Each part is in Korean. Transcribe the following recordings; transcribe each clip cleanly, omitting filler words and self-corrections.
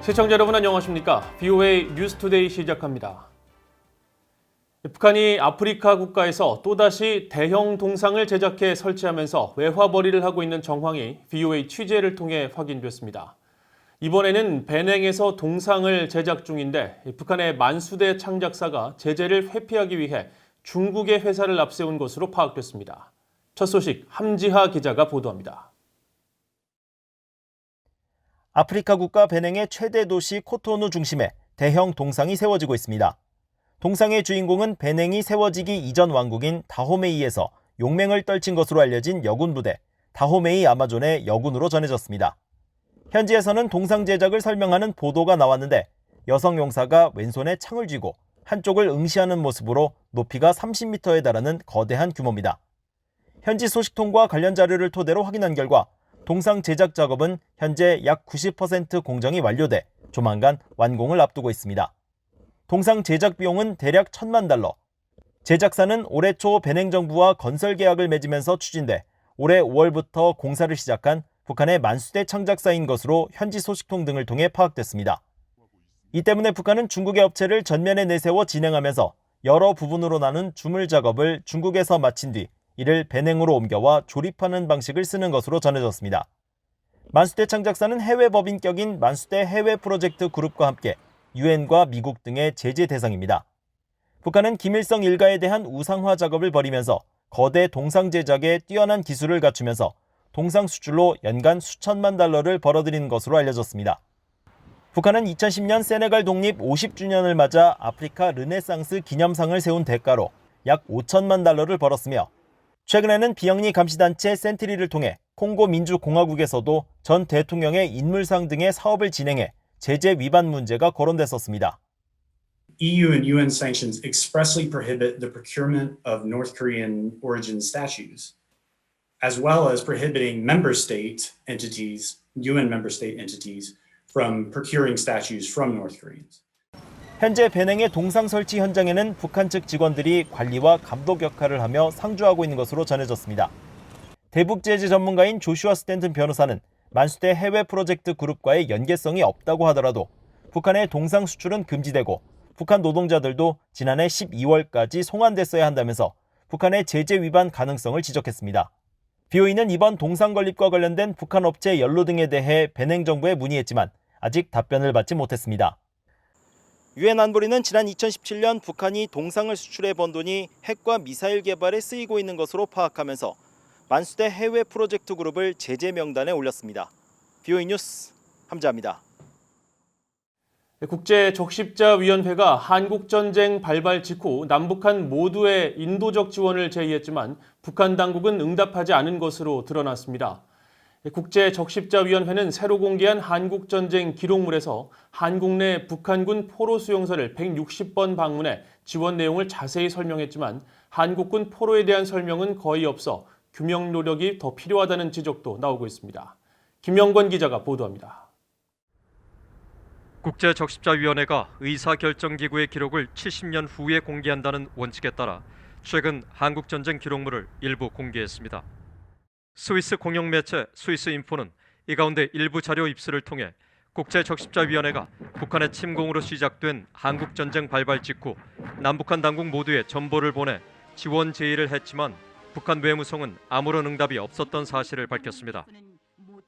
시청자 여러분 안녕하십니까? VOA 뉴스투데이 시작합니다. 북한이 아프리카 국가에서 또다시 대형 동상을 제작해 설치하면서 외화벌이를 하고 있는 정황이 VOA 취재를 통해 확인됐습니다. 이번에는 베냉에서 동상을 제작 중인데 북한의 만수대 창작사가 제재를 회피하기 위해 중국의 회사를 앞세운 것으로 파악됐습니다. 첫 소식 함지하 기자가 보도합니다. 아프리카 국가 베냉의 최대 도시 코토누 중심에 대형 동상이 세워지고 있습니다. 동상의 주인공은 베냉이 세워지기 이전 왕국인 다호메이에서 용맹을 떨친 것으로 알려진 여군 부대 다호메이 아마존의 여군으로 전해졌습니다. 현지에서는 동상 제작을 설명하는 보도가 나왔는데 여성 용사가 왼손에 창을 쥐고 한쪽을 응시하는 모습으로 높이가 30m에 달하는 거대한 규모입니다. 현지 소식통과 관련 자료를 토대로 확인한 결과 동상 제작 작업은 현재 약 90% 공정이 완료돼 조만간 완공을 앞두고 있습니다. 동상 제작 비용은 대략 $10,000,000. 제작사는 올해 초 베냉 정부와 건설 계약을 맺으면서 추진돼 올해 5월부터 공사를 시작한 북한의 만수대 창작사인 것으로 현지 소식통 등을 통해 파악됐습니다. 이 때문에 북한은 중국의 업체를 전면에 내세워 진행하면서 여러 부분으로 나눈 주물 작업을 중국에서 마친 뒤 이를 베냉으로 옮겨와 조립하는 방식을 쓰는 것으로 전해졌습니다. 만수대 창작사는 해외 법인격인 만수대 해외 프로젝트 그룹과 함께 유엔과 미국 등의 제재 대상입니다. 북한은 김일성 일가에 대한 우상화 작업을 벌이면서 거대 동상 제작에 뛰어난 기술을 갖추면서 동상 수출로 연간 수천만 달러를 벌어들인 것으로 알려졌습니다. 북한은 2010년 세네갈 독립 50주년을 맞아 아프리카 르네상스 기념상을 세운 대가로 약 $5천만 벌었으며 최근에는 비영리 감시단체 센트리를 통해 콩고 민주공화국에서도 전 대통령의 인물상 등의 사업을 진행해 제재 위반 문제가 거론됐었습니다. EU and UN sanctions expressly prohibit the procurement of North Korean origin statues, as well as prohibiting member state entities, UN member state entities, from procuring statues from North Koreans. 현재 베냉의 동상 설치 현장에는 북한 측 직원들이 관리와 감독 역할을 하며 상주하고 있는 것으로 전해졌습니다. 대북 제재 전문가인 조슈아 스탠튼 변호사는 만수대 해외 프로젝트 그룹과의 연계성이 없다고 하더라도 북한의 동상 수출은 금지되고 북한 노동자들도 지난해 12월까지 송환됐어야 한다면서 북한의 제재 위반 가능성을 지적했습니다. BOE는 이번 동상 건립과 관련된 북한 업체 연루 등에 대해 베냉 정부에 문의했지만 아직 답변을 받지 못했습니다. 유엔 안보리는 지난 2017년 북한이 동상을 수출해 번 돈이 핵과 미사일 개발에 쓰이고 있는 것으로 파악하면서 만수대 해외 프로젝트 그룹을 제재 명단에 올렸습니다. BOE 뉴스 함지하입니다. 국제적십자위원회가 한국전쟁 발발 직후 남북한 모두의 인도적 지원을 제의했지만 북한 당국은 응답하지 않은 것으로 드러났습니다. 국제적십자위원회는 새로 공개한 한국전쟁 기록물에서 한국 내 북한군 포로 수용소를 160번 방문해 지원 내용을 자세히 설명했지만 한국군 포로에 대한 설명은 거의 없어 규명 노력이 더 필요하다는 지적도 나오고 있습니다. 김영권 기자가 보도합니다. 국제적십자위원회가 의사결정기구의 기록을 70년 후에 공개한다는 원칙에 따라 최근 한국전쟁 기록물을 일부 공개했습니다. 스위스 공영 매체 스위스인포는 이 가운데 일부 자료 입수를 통해 국제적십자위원회가 북한의 침공으로 시작된 한국전쟁 발발 직후 남북한 당국 모두에 전보를 보내 지원 제의를 했지만 북한 외무성은 아무런 응답이 없었던 사실을 밝혔습니다.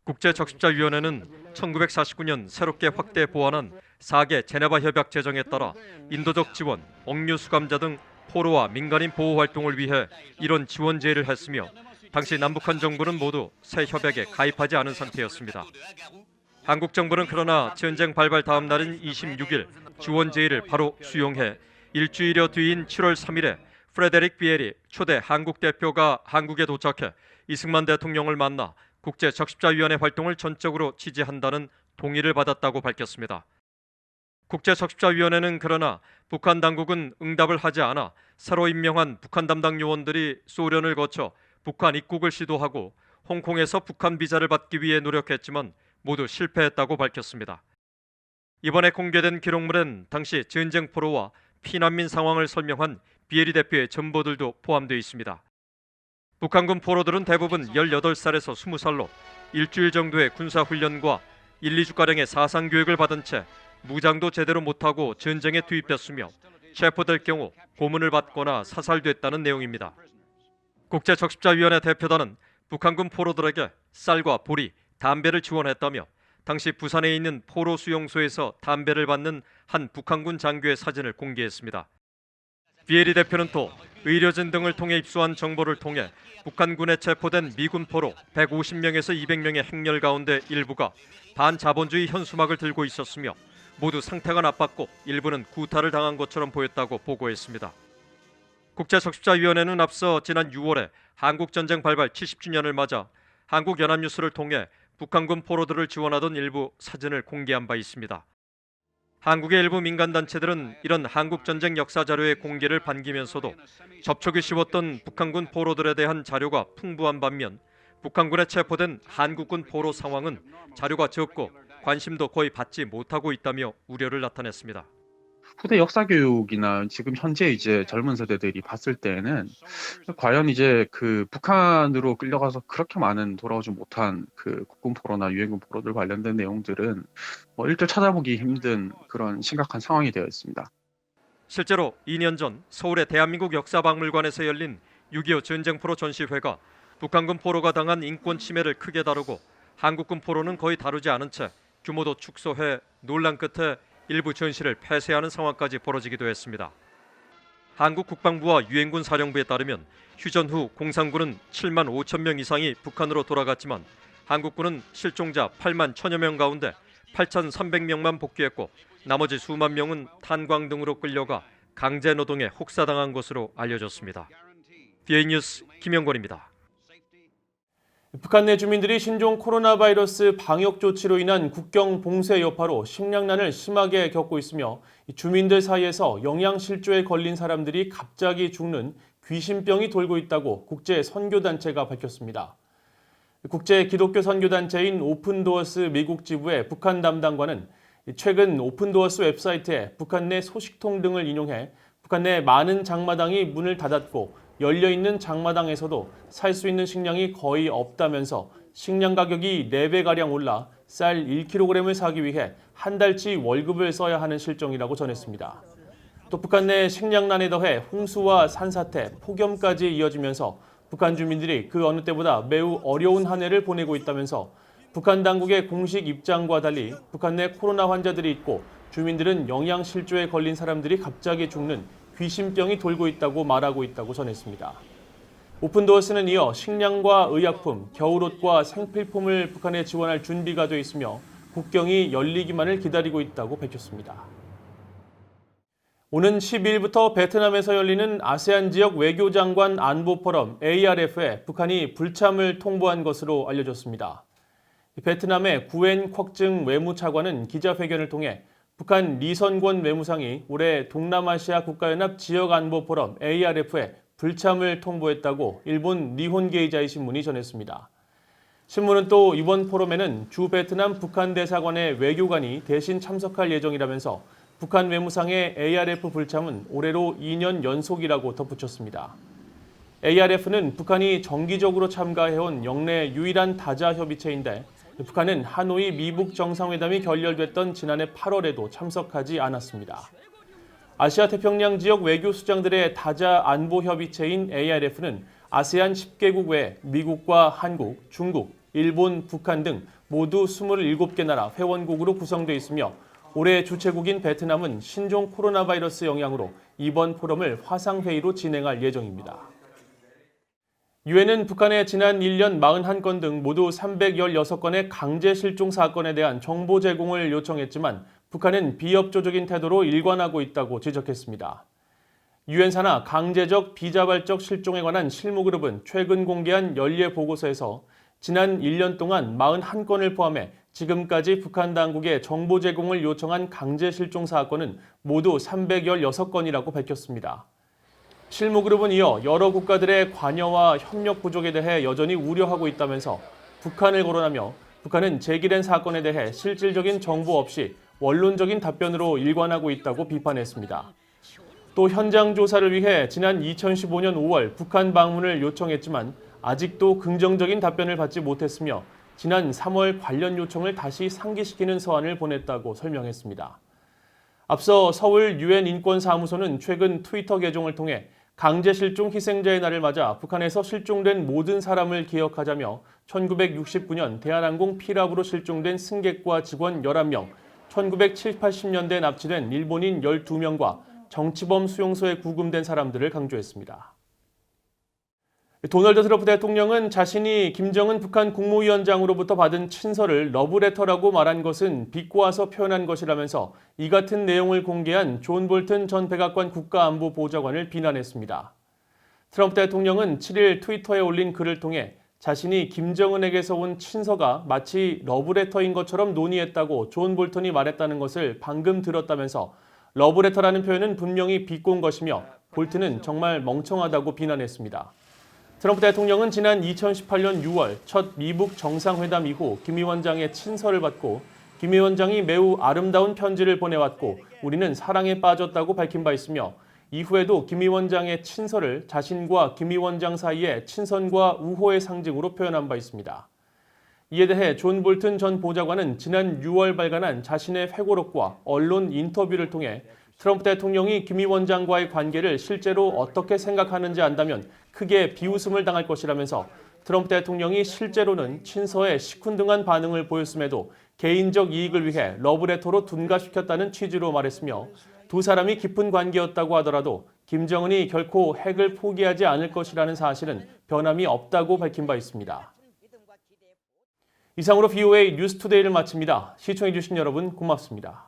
국제적십자위원회는 1949년 새롭게 확대 보완한 4개 제네바 협약 제정에 따라 인도적 지원, 억류 수감자 등 포로와 민간인 보호 활동을 위해 이런 지원 제의를 했으며 당시 남북한 정부는 모두 새 협약에 가입하지 않은 상태였습니다. 한국 정부는 그러나 전쟁 발발 다음 날인 26일 지원 제의를 바로 수용해 일주일여 뒤인 7월 3일에 프레데릭 비에리 초대 한국 대표가 한국에 도착해 이승만 대통령을 만나 국제적십자위원회 활동을 전적으로 지지한다는 동의를 받았다고 밝혔습니다. 국제적십자위원회는 그러나 북한 당국은 응답을 하지 않아 새로 임명한 북한 담당 요원들이 소련을 거쳐 북한 입국을 시도하고 홍콩에서 북한 비자를 받기 위해 노력했지만 모두 실패했다고 밝혔습니다. 이번에 공개된 기록물엔 당시 전쟁 포로와 피난민 상황을 설명한 비에리 대표의 전보들도 포함되어 있습니다. 북한군 포로들은 대부분 18살에서 20살로 일주일 정도의 군사훈련과 1, 2주가량의 사상교육을 받은 채 무장도 제대로 못하고 전쟁에 투입됐으며 체포될 경우 고문을 받거나 사살됐다는 내용입니다. 국제적십자위원회 대표단은 북한군 포로들에게 쌀과 보리, 담배를 지원했다며 당시 부산에 있는 포로 수용소에서 담배를 받는 한 북한군 장교의 사진을 공개했습니다. 비에리 대표는 또 의료진 등을 통해 입수한 정보를 통해 북한군에 체포된 미군 포로 150명에서 200명의 행렬 가운데 일부가 반자본주의 현수막을 들고 있었으며 모두 상태가 나빴고 일부는 구타를 당한 것처럼 보였다고 보고했습니다. 국제적십자위원회는 앞서 지난 6월에 한국전쟁 발발 70주년을 맞아 한국연합뉴스를 통해 북한군 포로들을 지원하던 일부 사진을 공개한 바 있습니다. 한국의 일부 민간단체들은 이런 한국전쟁 역사 자료의 공개를 반기면서도 접촉이 쉬웠던 북한군 포로들에 대한 자료가 풍부한 반면 북한군에 체포된 한국군 포로 상황은 자료가 적고 관심도 거의 받지 못하고 있다며 우려를 나타냈습니다. 후대 역사 교육이나 지금 현재 이제 젊은 세대들이 봤을 때는 과연 이제 그 북한으로 끌려가서 그렇게 많은 돌아오지 못한 그 국군 포로나 유엔군 포로들 관련된 내용들은 일절 찾아보기 힘든 그런 심각한 상황이 되어 있습니다. 실제로 2년 전 서울의 대한민국 역사박물관에서 열린 6.25 전쟁포로 전시회가 북한군 포로가 당한 인권 침해를 크게 다루고 한국군 포로는 거의 다루지 않은 채 규모도 축소해 논란 끝에 일부 전시를 폐쇄하는 상황까지 벌어지기도 했습니다. 한국 국방부와 유엔군 사령부에 따르면 휴전 후 공산군은 7만 5천 명 이상이 북한으로 돌아갔지만 한국군은 실종자 8만 1천여 명 가운데 8,300명만 복귀했고 나머지 수만 명은 탄광 등으로 끌려가 강제 노동에 혹사당한 것으로 알려졌습니다. BA 뉴스 김영권입니다. 북한 내 주민들이 신종 코로나 바이러스 방역 조치로 인한 국경 봉쇄 여파로 식량난을 심하게 겪고 있으며 주민들 사이에서 영양실조에 걸린 사람들이 갑자기 죽는 귀신병이 돌고 있다고 국제 선교단체가 밝혔습니다. 국제 기독교 선교단체인 오픈도어스 미국 지부의 북한 담당관은 최근 오픈도어스 웹사이트에 북한 내 소식통 등을 인용해 북한 내 많은 장마당이 문을 닫았고 열려있는 장마당에서도 살 수 있는 식량이 거의 없다면서 식량 가격이 4배가량 올라 쌀 1kg을 사기 위해 한 달치 월급을 써야 하는 실정이라고 전했습니다. 또 북한 내 식량난에 더해 홍수와 산사태, 폭염까지 이어지면서 북한 주민들이 그 어느 때보다 매우 어려운 한 해를 보내고 있다면서 북한 당국의 공식 입장과 달리 북한 내 코로나 환자들이 있고 주민들은 영양실조에 걸린 사람들이 갑자기 죽는 귀신병이 돌고 있다고 말하고 있다고 전했습니다. 오픈도어스는 이어 식량과 의약품, 겨울옷과 생필품을 북한에 지원할 준비가 돼 있으며 국경이 열리기만을 기다리고 있다고 밝혔습니다. 오는 12일부터 베트남에서 열리는 아세안 지역 외교장관 안보 포럼 ARF에 북한이 불참을 통보한 것으로 알려졌습니다. 베트남의 구엔 쿼증 외무차관은 기자회견을 통해 북한 리선권 외무상이 올해 동남아시아 국가연합 지역안보 포럼 ARF에 불참을 통보했다고 일본 니혼게이자이 신문이 전했습니다. 신문은 또 이번 포럼에는 주 베트남 북한 대사관의 외교관이 대신 참석할 예정이라면서 북한 외무상의 ARF 불참은 올해로 2년 연속이라고 덧붙였습니다. ARF는 북한이 정기적으로 참가해온 영내 유일한 다자 협의체인데 북한은 하노이 미북 정상회담이 결렬됐던 지난해 8월에도 참석하지 않았습니다. 아시아 태평양 지역 외교 수장들의 다자 안보 협의체인 ARF는 아세안 10개국 외 미국과 한국, 중국, 일본, 북한 등 모두 27개 나라 회원국으로 구성되어 있으며 올해 주최국인 베트남은 신종 코로나 바이러스 영향으로 이번 포럼을 화상회의로 진행할 예정입니다. 유엔은 북한의 지난 1년 41건 등 모두 316건의 강제 실종 사건에 대한 정보 제공을 요청했지만 북한은 비협조적인 태도로 일관하고 있다고 지적했습니다. 유엔 산하 강제적 비자발적 실종에 관한 실무그룹은 최근 공개한 연례 보고서에서 지난 1년 동안 41건을 포함해 지금까지 북한 당국에 정보 제공을 요청한 강제 실종 사건은 모두 316건이라고 밝혔습니다. 실무그룹은 이어 여러 국가들의 관여와 협력 부족에 대해 여전히 우려하고 있다면서 북한을 거론하며 북한은 제기된 사건에 대해 실질적인 정보 없이 원론적인 답변으로 일관하고 있다고 비판했습니다. 또 현장 조사를 위해 지난 2015년 5월 북한 방문을 요청했지만 아직도 긍정적인 답변을 받지 못했으며 지난 3월 관련 요청을 다시 상기시키는 서한을 보냈다고 설명했습니다. 앞서 서울 유엔 인권사무소는 최근 트위터 계정을 통해 강제 실종 희생자의 날을 맞아 북한에서 실종된 모든 사람을 기억하자며 1969년 대한항공 피랍으로 실종된 승객과 직원 11명, 1970, 80년대에 납치된 일본인 12명과 정치범 수용소에 구금된 사람들을 강조했습니다. 도널드 트럼프 대통령은 자신이 김정은 북한 국무위원장으로부터 받은 친서를 러브레터라고 말한 것은 비꼬아서 표현한 것이라면서 이 같은 내용을 공개한 존 볼튼 전 백악관 국가안보보좌관을 비난했습니다. 트럼프 대통령은 7일 트위터에 올린 글을 통해 자신이 김정은에게서 온 친서가 마치 러브레터인 것처럼 논의했다고 존 볼턴이 말했다는 것을 방금 들었다면서 러브레터라는 표현은 분명히 비꼰 것이며 볼튼은 정말 멍청하다고 비난했습니다. 트럼프 대통령은 지난 2018년 6월 첫 미북 정상회담 이후 김 위원장의 친서를 받고 김 위원장이 매우 아름다운 편지를 보내왔고 우리는 사랑에 빠졌다고 밝힌 바 있으며 이후에도 김 위원장의 친서를 자신과 김 위원장 사이의 친선과 우호의 상징으로 표현한 바 있습니다. 이에 대해 존 볼튼 전 보좌관은 지난 6월 발간한 자신의 회고록과 언론 인터뷰를 통해 트럼프 대통령이 김 위원장과의 관계를 실제로 어떻게 생각하는지 안다면 크게 비웃음을 당할 것이라면서 트럼프 대통령이 실제로는 친서에 시큰둥한 반응을 보였음에도 개인적 이익을 위해 러브레터로 둔갑시켰다는 취지로 말했으며 두 사람이 깊은 관계였다고 하더라도 김정은이 결코 핵을 포기하지 않을 것이라는 사실은 변함이 없다고 밝힌 바 있습니다. 이상으로 VOA 뉴스투데이를 마칩니다. 시청해주신 여러분 고맙습니다.